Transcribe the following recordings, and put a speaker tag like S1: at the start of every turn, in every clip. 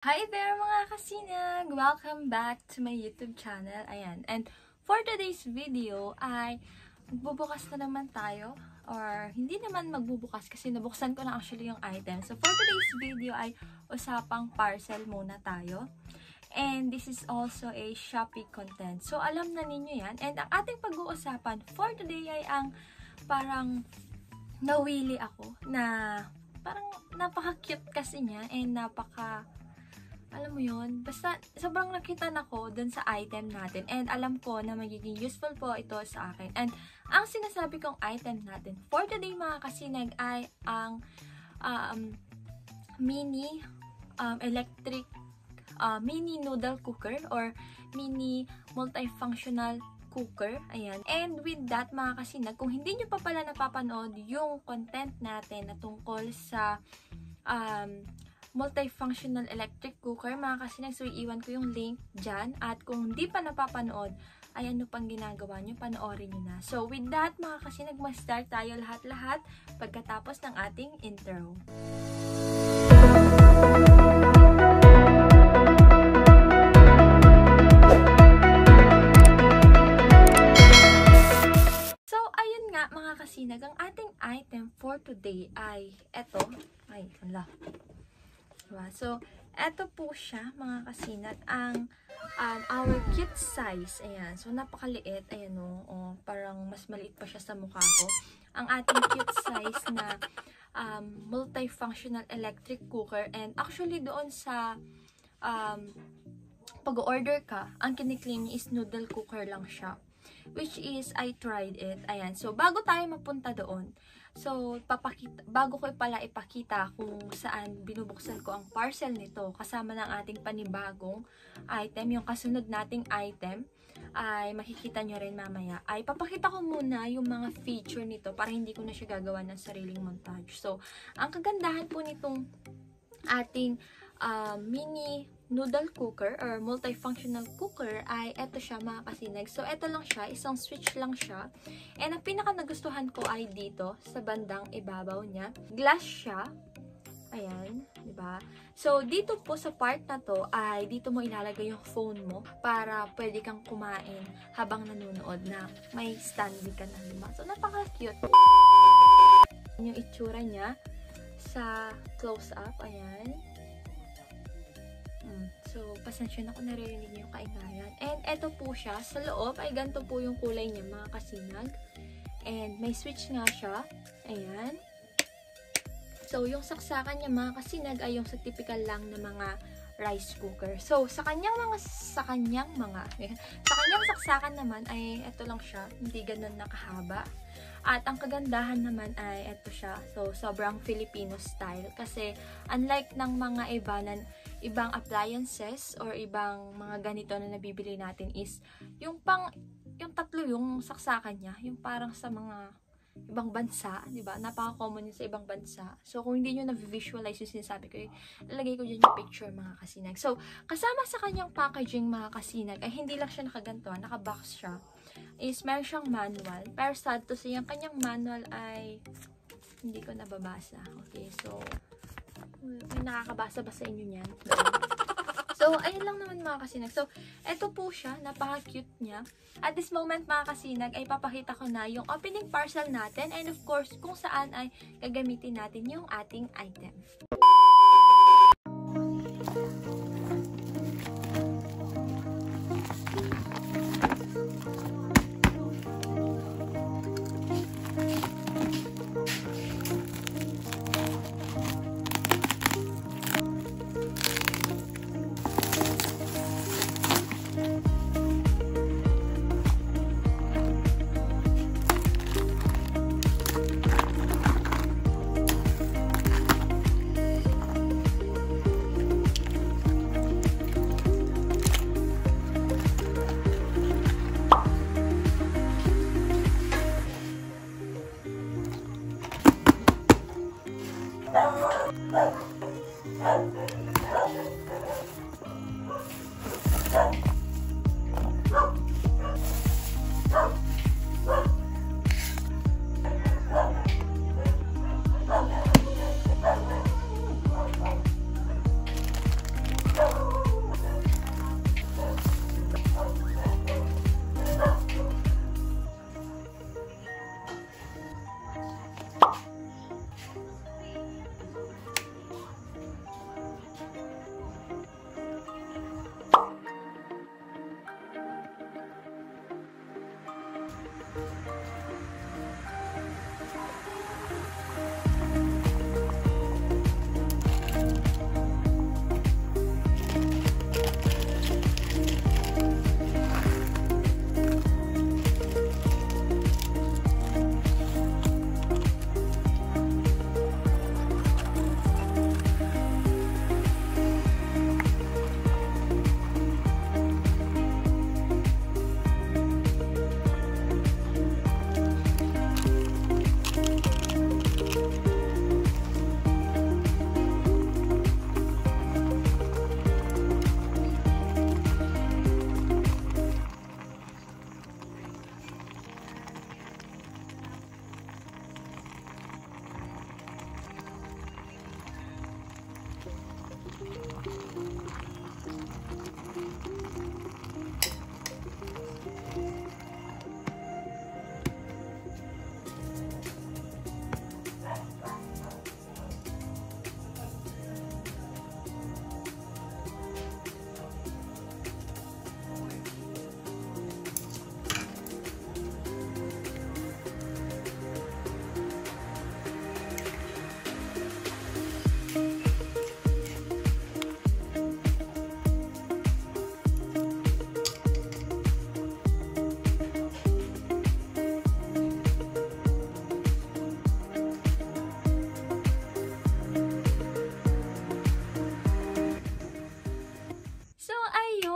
S1: Hi there mga kasinag! Welcome back to my YouTube channel. Ayan. And for today's video ay magbubukas na naman tayo. Or hindi naman magbubukas kasi nabuksan ko na actually yung item. So for today's video ay usapang parcel muna tayo. And this is also a Shopee content. So alam na ninyo yan. And ang ating pag-uusapan for today ay ang parang nawili ako na parang napaka-cute kasi niya and alam mo yun, basta sobrang nakita na ko dun sa item natin and alam ko na magiging useful po ito sa akin. And ang sinasabi kong item natin for today mga kasinag ay ang mini electric mini noodle cooker or mini multifunctional cooker. Ayan. And with that mga kasinag, kung hindi nyo pa pala napapanood yung content natin na tungkol sa multifunctional electric cooker, mga kasinag, so iiwan ko yung link dyan. At kung hindi pa napapanood, ay ano pang ginagawa nyo, panoorin nyo na. So with that, mga kasinag, mag-start tayo lahat-lahat pagkatapos ng ating intro. So ayun nga mga kasinag, ang ating item for today ay eto. Ay, wala. Diba? So, eto po siya, mga kasinag, ang our cute size. Ayan. So, napakaliit. Ayan o. Parang mas maliit pa siya sa mukha ko. Ang ating cute size na multifunctional electric cooker. And actually, doon sa pag-order ka, ang kiniklaim niya is noodle cooker lang siya. Which is, I tried it. Ayan. So, bago tayo mapunta doon, so, bago ko pala ipakita kung saan binubuksan ko ang parcel nito, kasama ng ating panibagong item, yung kasunod nating item, ay makikita nyo rin mamaya, ay papakita ko muna yung mga feature nito para hindi ko na siya gagawa ng sariling montage. So, ang kagandahan po nitong ating mini noodle cooker or multifunctional cooker ay eto siya mga kasinag. So, eto lang siya. Isang switch lang siya. And ang pinaka nagustuhan ko ay dito sa bandang ibabaw niya. Glass siya. Ayan. Diba? So, dito po sa part na to ay dito mo ilalagay yung phone mo para pwede kang kumain habang nanonood na may standby ka na. Diba? So, napaka-cute. Yung itsura niya sa close-up. Ayan. So, pasensya na kung naririnig niyo yung kaingayan. And eto po siya. Sa loob ay ganito po yung kulay niya mga kasinag. And may switch nga siya. Ayan. So, yung saksakan niya mga kasinag ay yung sa typical lang na mga rice cooker. So, sa kanyang saksakan naman ay eto lang siya. Hindi ganun nakahaba. At ang kagandahan naman ay eto siya. So, sobrang Filipino style. Kasi, unlike ng mga ibang appliances or ibang mga ganito na nabibili natin is yung tatlo yung saksakan niya. Yung parang sa mga ibang bansa, di ba? Napaka-common yun sa ibang bansa. So, kung hindi nyo na-visualize yung sinasabi ko, ilalagay ko dyan yung picture mga kasinag. So, kasama sa kanyang packaging mga kasinag, ay hindi lang siya nakaganto, nakabox siya. Is meron siyang manual. Pero sad to say, yung kanyang manual ay hindi ko nababasa. Okay, so may nakakabasa ba sa inyo niyan? So, ayun lang naman mga kasinag. So, eto po siya. Napaka-cute niya. At this moment mga kasinag ay papakita ko na yung opening parcel natin and of course kung saan ay gagamitin natin yung ating item.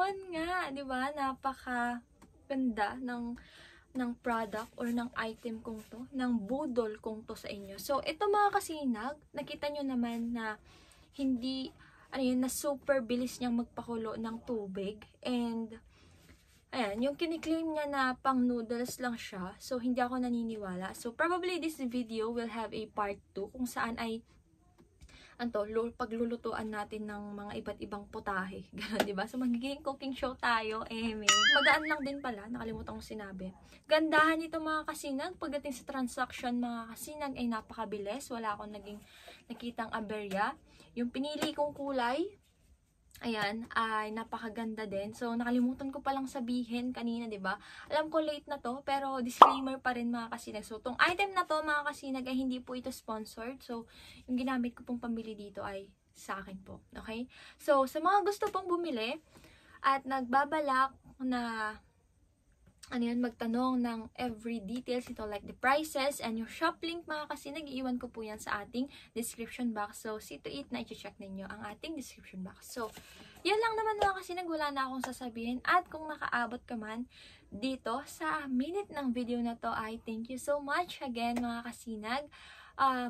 S1: Yun nga, di ba? Napaka ganda ng product or ng item kong to, ng budol kong to sa inyo. So, ito mga kasinag, nakita nyo naman na hindi, na super bilis niyang magpakulo ng tubig. And, ayan, yung kiniklaim niya na pang noodles lang siya. So, hindi ako naniniwala. So, probably this video will have a part 2 kung saan ay paglulutuan natin ng mga iba't ibang putahe. Ganun, diba? So, magiging cooking show tayo. Magaan lang din pala. Nakalimutan kong sinabi. Gandahan nito mga kasinag. Pagdating sa transaction mga kasinag ay napakabilis. Wala akong nakitang aberya. Yung pinili kong kulay, ayan, ay napakaganda din. So, nakalimutan ko palang sabihin kanina, diba? Alam ko late na to, pero disclaimer pa rin mga kasinag. So, tong item na to, mga kasinag, ay hindi po ito sponsored. So, yung ginamit ko pong pambili dito ay sa akin po. Okay? So, sa mga gusto pong bumili at nagbabalak na magtanong ng every details ito like the prices and yung shop link mga kasinag, iiwan ko po yan sa ating description box. So, see to it na i-check ninyo ang ating description box. So, yan lang naman mga kasinag, wala na akong sasabihin. At kung nakaabot ka man dito sa minute ng video na to ay thank you so much again mga kasinag.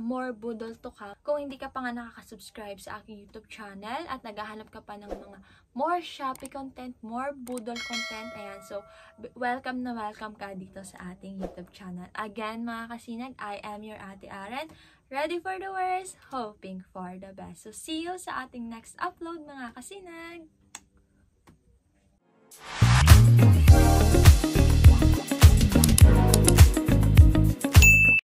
S1: More budol to come. Kung hindi ka pa nga nakaka-subscribe sa aking YouTube channel at naghahanap ka pa ng mga more Shopee content, more budol content, ayan. So, welcome na welcome ka dito sa ating YouTube channel. Again, mga kasinag, I am your Ate Aren. Ready for the worst, hoping for the best. So, see you sa ating next upload, mga kasinag!